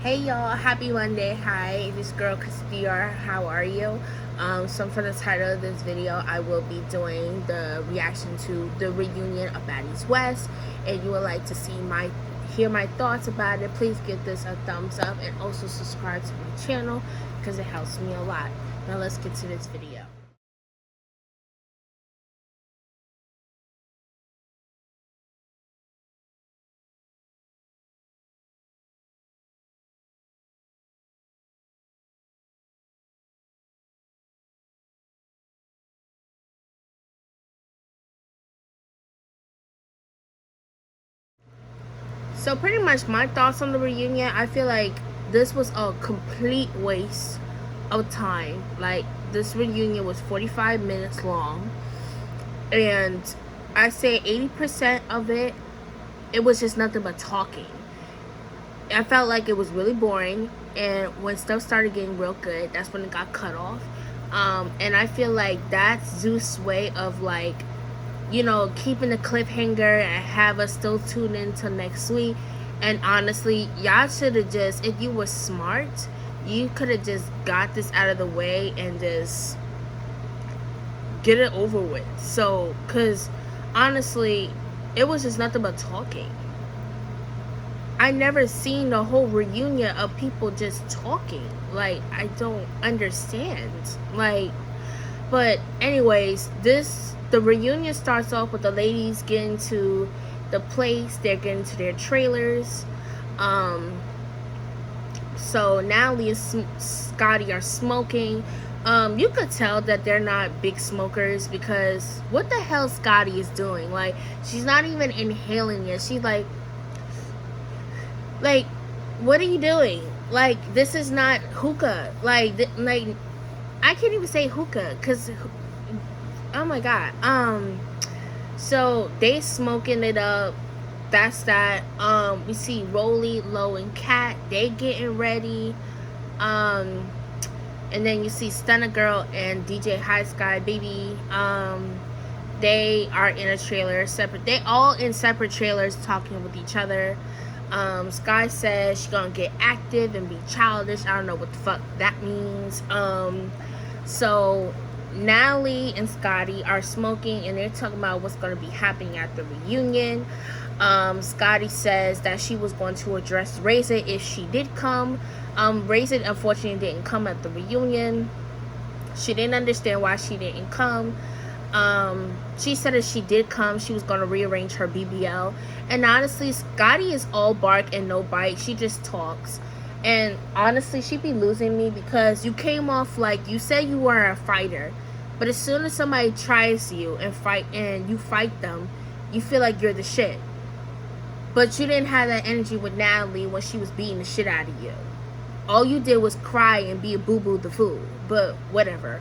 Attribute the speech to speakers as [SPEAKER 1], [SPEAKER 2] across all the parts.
[SPEAKER 1] Hey y'all, happy Monday. Hi, this girl Castillo. How are you? So for the title of this video, I will be doing the reaction to the reunion of Baddies West. And you would like to hear my thoughts about it, please give this a thumbs up and also subscribe to my channel because it helps me a lot. Now let's get to this video. So pretty much my thoughts on the reunion, I feel like this was a complete waste of time. Like, this reunion was 45 minutes long, and I say 80% of it was just nothing but talking. I felt like it was really boring, and when stuff started getting real good, that's when it got cut off. And I feel like that's Zeus' way of, like, keeping the cliffhanger and have us still tune in till next week. And honestly, y'all should have just, if you were smart, you could have just got this out of the way and just get it over with. So, because honestly, it was just nothing but talking. I never seen the whole reunion of people just talking. Like, I don't understand. Like, but anyways, the reunion starts off with the ladies getting to the place. They're getting to their trailers. So Natalie and Scotty are smoking. You could tell that they're not big smokers, because what the hell Scotty is doing? Like, she's not even inhaling it. She's like, what are you doing? Like, this is not hookah. Like I can't even say hookah, because oh my god. So they smoking it up. That's that. We see Rolly, Lo, and Kat. They getting ready. And then you see Stunna Girl and DJ High Sky Baby. They are in a trailer separate. They all in separate trailers talking with each other. Sky says she's gonna get active and be childish. I don't know what the fuck that means. So Natalie and Scotty are smoking, and they're talking about what's going to be happening at the reunion. Scotty says that she was going to address Razor if she did come. Razor unfortunately didn't come at the reunion. She didn't understand why she didn't come. She said if she did come, she was going to rearrange her BBL. And honestly, Scotty is all bark and no bite. She just talks. And honestly, she be losing me, because you came off like you said you were a fighter, but as soon as somebody tries you and you fight them, you feel like you're the shit. But you didn't have that energy with Natalie when she was beating the shit out of you. All you did was cry and be a boo-boo the fool. But whatever.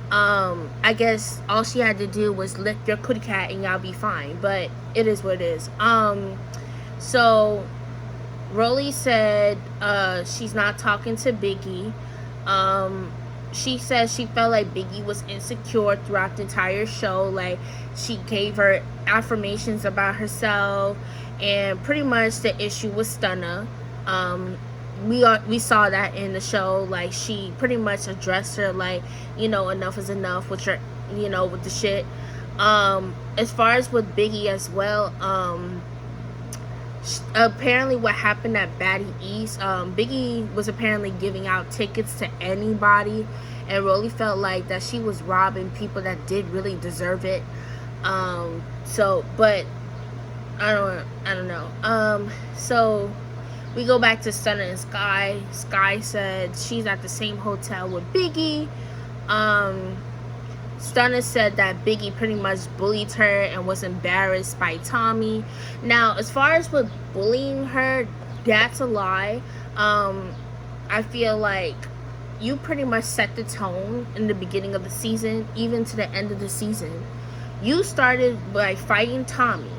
[SPEAKER 1] I guess all she had to do was lick your kitty cat and y'all be fine. But it is what it is. So Rolly said she's not talking to Biggie. She says she felt like Biggie was insecure throughout the entire show. Like, she gave her affirmations about herself, and pretty much the issue was Stunna. We saw that in the show. Like, she pretty much addressed her like, enough is enough with your, with the shit. As far as with Biggie as well, apparently what happened at Baddie East, Biggie was apparently giving out tickets to anybody, and Rolly felt like that she was robbing people that did really deserve it. But I don't know. So we go back to Stunna and Sky. Sky said she's at the same hotel with Biggie. Stunna said that Biggie pretty much bullied her and was embarrassed by Tommy. Now, as far as with bullying her, that's a lie. I feel like you pretty much set the tone in the beginning of the season, even to the end of the season. You started by fighting Tommy.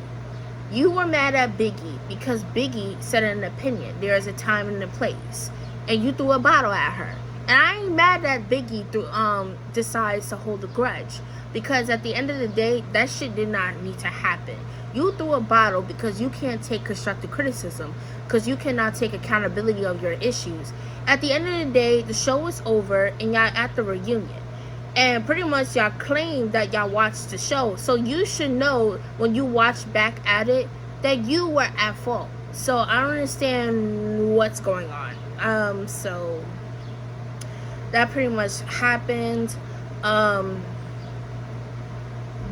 [SPEAKER 1] You were mad at Biggie because Biggie said an opinion. There is a time and a place. And you threw a bottle at her. And I ain't mad that Biggie decides to hold a grudge, because at the end of the day, that shit did not need to happen. You threw a bottle because you can't take constructive criticism, because you cannot take accountability of your issues. At the end of the day, the show is over and y'all at the reunion. And pretty much y'all claim that y'all watched the show. So you should know when you watch back at it that you were at fault. So I don't understand what's going on. So that pretty much happened.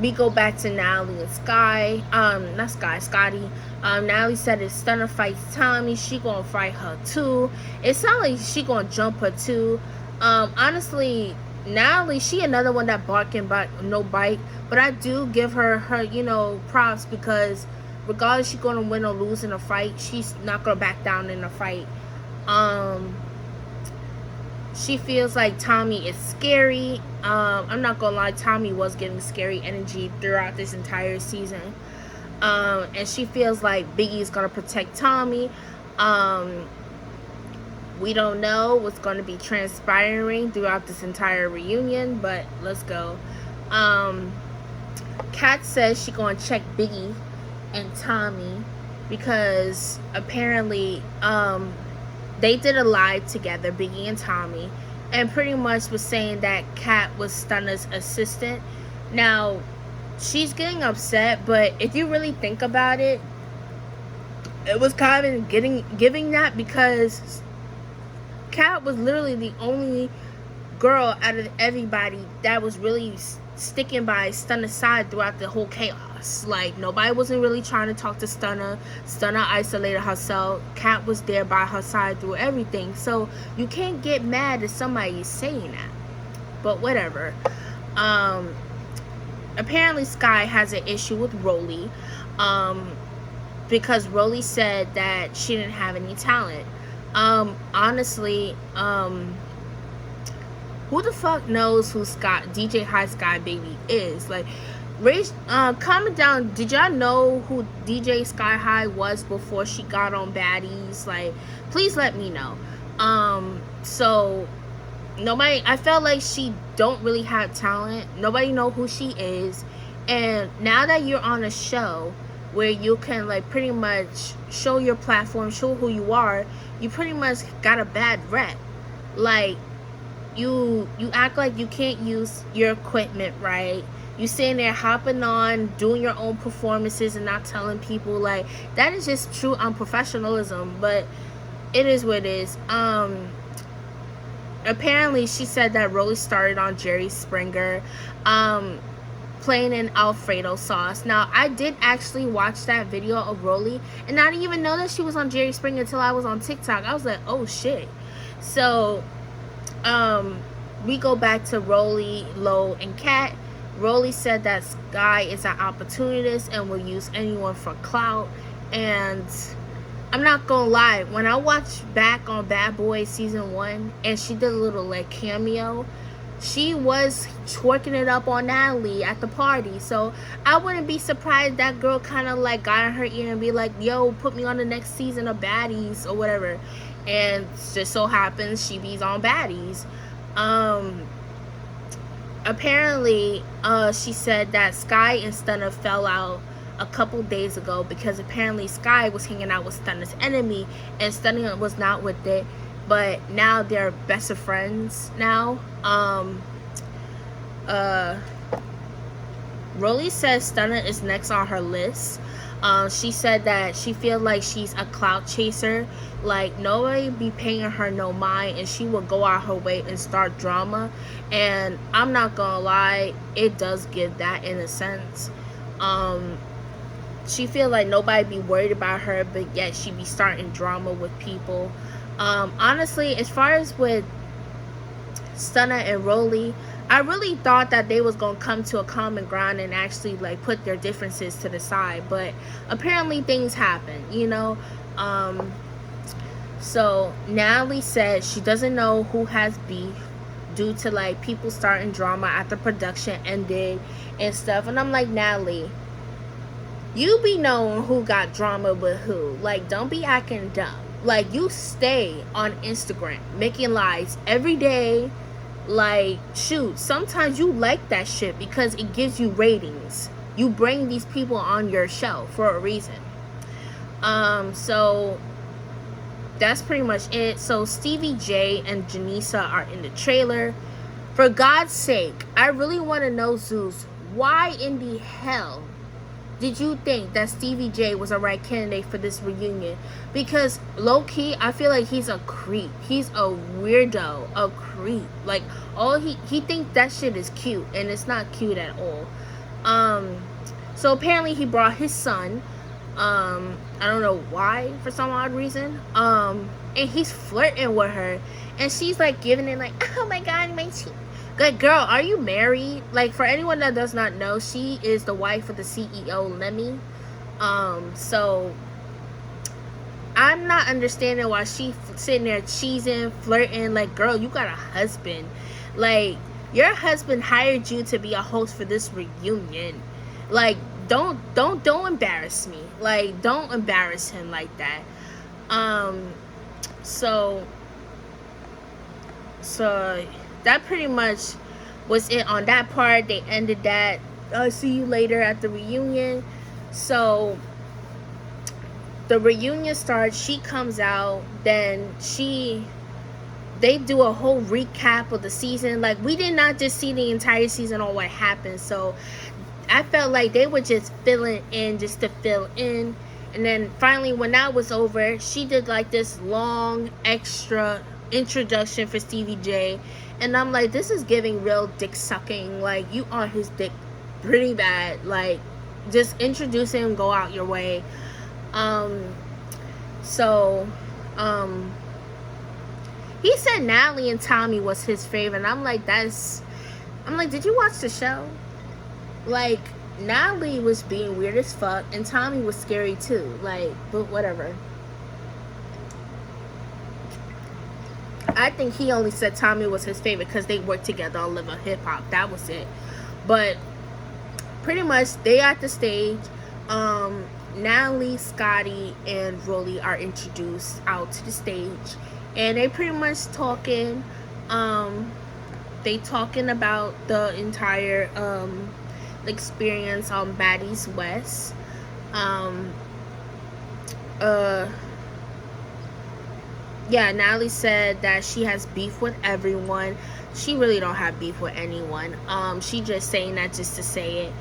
[SPEAKER 1] We go back to Natalie and Scotty. Natalie said if Stunna fights Tommy, she gonna fight her too. It sounds like she gonna jump her too. Honestly, Natalie, she another one that bark and no bite. But I do give her props, because regardless she gonna win or lose in a fight, she's not gonna back down in a fight. She feels like Tommy is scary. I'm not gonna lie, Tommy was getting scary energy throughout this entire season. And she feels like Biggie's gonna protect Tommy. We don't know what's gonna be transpiring throughout this entire reunion, but let's go. Kat says she gonna check Biggie and Tommy because apparently they did a live together, Biggie and Tommy, and pretty much was saying that Kat was Stunna's assistant. Now, she's getting upset, but if you really think about it, it was kind of giving that, because Kat was literally the only girl out of everybody that was really sticking by Stunna's side throughout the whole chaos. Like, nobody wasn't really trying to talk to Stunna. Stunna isolated herself. Kat was there by her side through everything. So you can't get mad if somebody is saying that. But whatever. Apparently Sky has an issue with Rolly, because Rolly said that she didn't have any talent. Honestly, who the fuck knows who DJ High Sky Baby is? Like, comment down, did y'all know who DJ Sky High was before she got on Baddies? Like, please let me know. So nobody, I felt like she don't really have talent. Nobody know who she is. And now that you're on a show where you can, like, pretty much show your platform, show who you are, you pretty much got a bad rep. Like, you act like you can't use your equipment right. You sitting there hopping on, doing your own performances and not telling people. Like, that is just true unprofessionalism, but it is what it is. Apparently she said that Rolly started on Jerry Springer, playing in Alfredo sauce. Now, I did actually watch that video of Rolly, and I didn't even know that she was on Jerry Springer until I was on TikTok. I was like, oh shit. So we go back to Rolly, Lo, and Kat. Rolly said that Sky is an opportunist and will use anyone for clout. And I'm not gonna lie, when I watched back on Bad Boys season 1 and she did a little like cameo, she was twerking it up on Natalie at the party. So I wouldn't be surprised that girl kind of like got in her ear and be like, yo, put me on the next season of Baddies or whatever. And just so happens she be's on Baddies. Apparently she said that Sky and Stunna fell out a couple days ago because apparently Sky was hanging out with Stunna's enemy and Stunna was not with it, but now they're best of friends now. Rolly says Stunna is next on her list. She said that she feels like she's a clout chaser, like nobody be paying her no mind and she will go out her way and start drama. And I'm not gonna lie, it does give that in a sense. She feel like nobody be worried about her, but yet she be starting drama with people. Honestly, as far as with Stunna and Rolly, I really thought that they was gonna come to a common ground and actually like put their differences to the side, but apparently things happen, you know. So Natalie said she doesn't know who has beef due to like people starting drama after production ended and stuff. And I'm like, Natalie, you be knowing who got drama with who. Like, don't be acting dumb. Like, you stay on Instagram making lives every day. Like, shoot, sometimes you like that shit because it gives you ratings. You bring these people on your show for a reason. So that's pretty much it. So Stevie J and Janisa are in the trailer. For God's sake, I really want to know, Zeus, why in the hell did you think that Stevie J was a right candidate for this reunion? Because low-key, I feel like he's a creep. He's a weirdo, a creep. Like, all he thinks that shit is cute, and it's not cute at all. So apparently he brought his son. I don't know why, for some odd reason. And he's flirting with her, and she's like giving it like, oh my god, my cheek. Like, girl, are you married? Like, for anyone that does not know, she is the wife of the CEO, Lemmy. So I'm not understanding why she's sitting there cheesing, flirting. Like, girl, you got a husband. Like, your husband hired you to be a host for this reunion. Like, don't embarrass me. Like, don't embarrass him like that. So that pretty much was it on that part. They ended that. See you later at the reunion. So the reunion starts. She comes out. Then they do a whole recap of the season. Like, we did not just see the entire season on what happened. So I felt like they were just filling in just to fill in. And then finally, when that was over, she did like this long extra introduction for Stevie J. And I'm like, this is giving real dick sucking. Like, you on his dick pretty bad. Like, just introduce him, go out your way. He said Natalie and Tommy was his favorite. And I'm like, did you watch the show? Like, Natalie was being weird as fuck, and Tommy was scary too. Like, but whatever. I think he only said Tommy was his favorite because they worked together on Live a Hip Hop. That was it. But pretty much they at the stage. Natalie, Scotty, and Rolly are introduced out to the stage, and they pretty much talking. They talking about the entire experience on Baddies West. Natalie said that she has beef with everyone. She really don't have beef with anyone. She just saying that just to say it.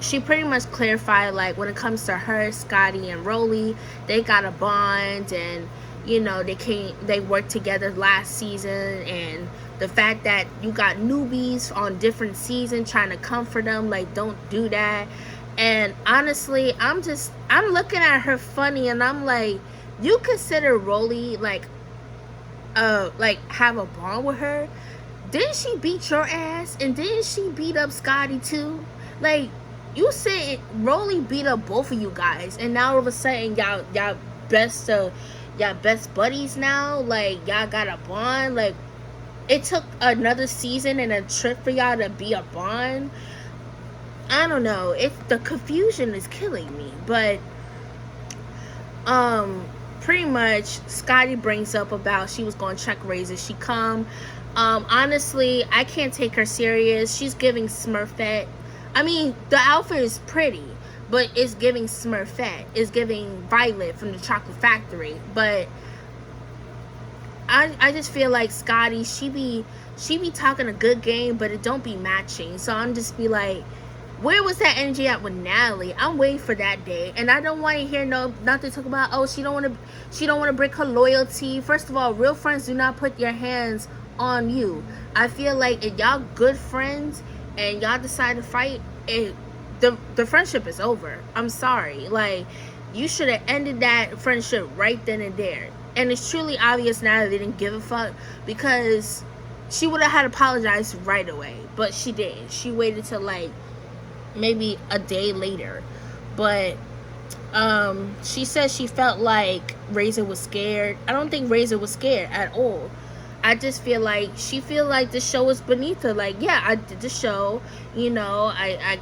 [SPEAKER 1] She pretty much clarified, like, when it comes to her, Scotty and Rolly, they got a bond, and you know, they worked together last season, and the fact that you got newbies on different seasons trying to comfort them, like, don't do that. And honestly, I'm looking at her funny, and I'm like, you consider Rolly like have a bond with her? Didn't she beat your ass? And didn't she beat up Scotty too? Like, you said Rolly beat up both of you guys, and now all of a sudden y'all best buddies now. Like, y'all got a bond. Like, it took another season and a trip for y'all to be a bond. I don't know. The confusion is killing me. But pretty much Scotty brings up about she was going to check raises. She come. Honestly, I can't take her serious. She's giving Smurfette. I mean, the outfit is pretty, but it's giving Smurfette. It's giving Violet from the Chocolate Factory. But I just feel like Scotty, she be talking a good game, but it don't be matching. So I'm just be like, where was that energy at with Natalie? I'm waiting for that day, and I don't want to hear nothing talk about, oh, she don't want to break her loyalty. First of all, real friends do not put your hands on you. I feel like if y'all good friends and y'all decide to fight, the friendship is over. I'm sorry. Like, you should have ended that friendship right then and there. And it's truly obvious now that they didn't give a fuck, because she would have had to apologize right away. But she didn't. She waited till like maybe a day later. But she said she felt like Razor was scared. I don't think Razor was scared at all. I just feel like she feel like the show is beneath her. Like, yeah, I did the show, you know, I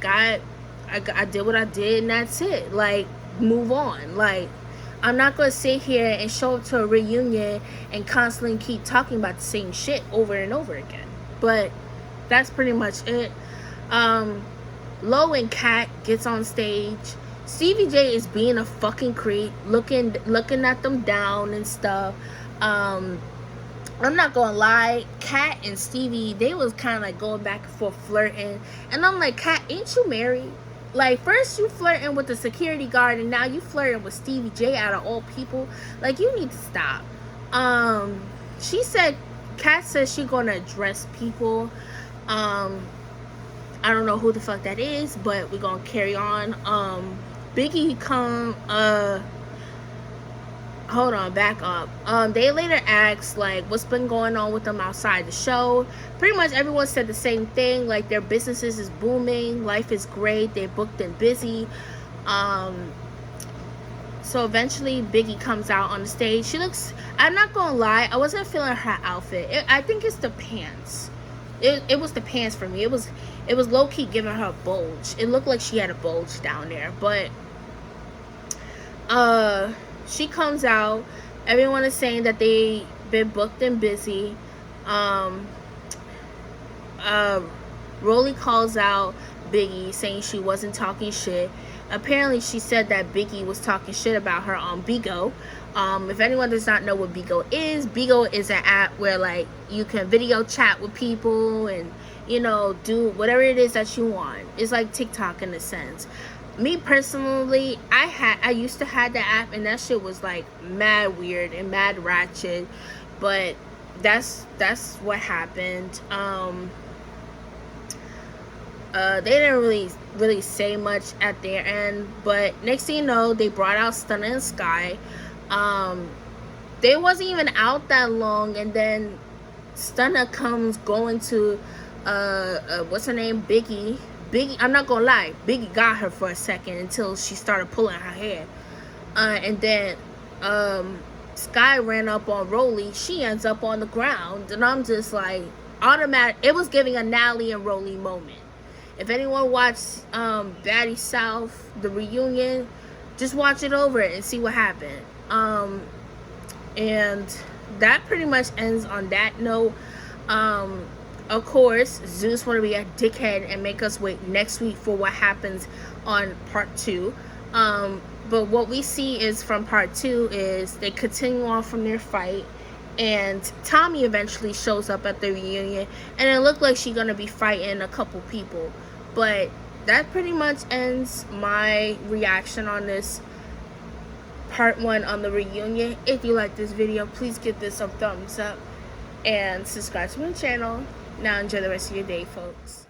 [SPEAKER 1] did what I did, and that's it. Like, move on. Like, I'm not gonna sit here and show up to a reunion and constantly keep talking about the same shit over and over again. But that's pretty much it. Lo and Kat gets on stage. Stevie J is being a fucking creep, looking at them down and stuff. I'm not gonna lie, Kat and Stevie, they was kind of like going back and forth flirting, and I'm like, Kat, ain't you married? Like, first you flirting with the security guard, and now you flirting with Stevie J out of all people. Like, you need to stop. She said, Kat says she gonna address people. I don't know who the fuck that is, but we're gonna carry on. Biggie come, hold on, back up. They later asked, like, what's been going on with them outside the show. Pretty much everyone said the same thing, like, their businesses is booming, life is great, they're booked and busy. So eventually Biggie comes out on the stage. She looks, I'm not gonna lie, I wasn't feeling her outfit. I think it's the pants. It was the pants for me. It was low-key giving her a bulge. It looked like she had a bulge down there. But she comes out. Everyone is saying that they been booked and busy. Rolly calls out Biggie, saying she wasn't talking shit. Apparently she said that Biggie was talking shit about her on Bigo. If anyone does not know what Bigo is an app where, like, you can video chat with people and, you know, do whatever it is that you want. It's like TikTok in a sense. Me personally, I used to have the app, and that shit was like mad weird and mad ratchet, but that's what happened. They didn't really say much at their end, but next thing you know, they brought out Stunna and Sky. They wasn't even out that long, and then Stunna comes going to what's her name, Biggie. I'm not gonna lie, Biggie got her for a second until she started pulling her hair, and then Sky ran up on Rolly. She ends up on the ground, and I'm just like, automatic. It was giving a Nally and Rolly moment. If anyone watched Baddies South, the reunion, just watch it over and see what happened. And that pretty much ends on that note. Of course, Zeus want to be a dickhead and make us wait next week for what happens on part 2. But what we see is from part 2 is they continue on from their fight, and Tommy eventually shows up at the reunion, and it looked like she's gonna be fighting a couple people. But that pretty much ends my reaction on this part 1 on the reunion. If you like this video, please give this a thumbs up and subscribe to my channel. Now enjoy the rest of your day, folks.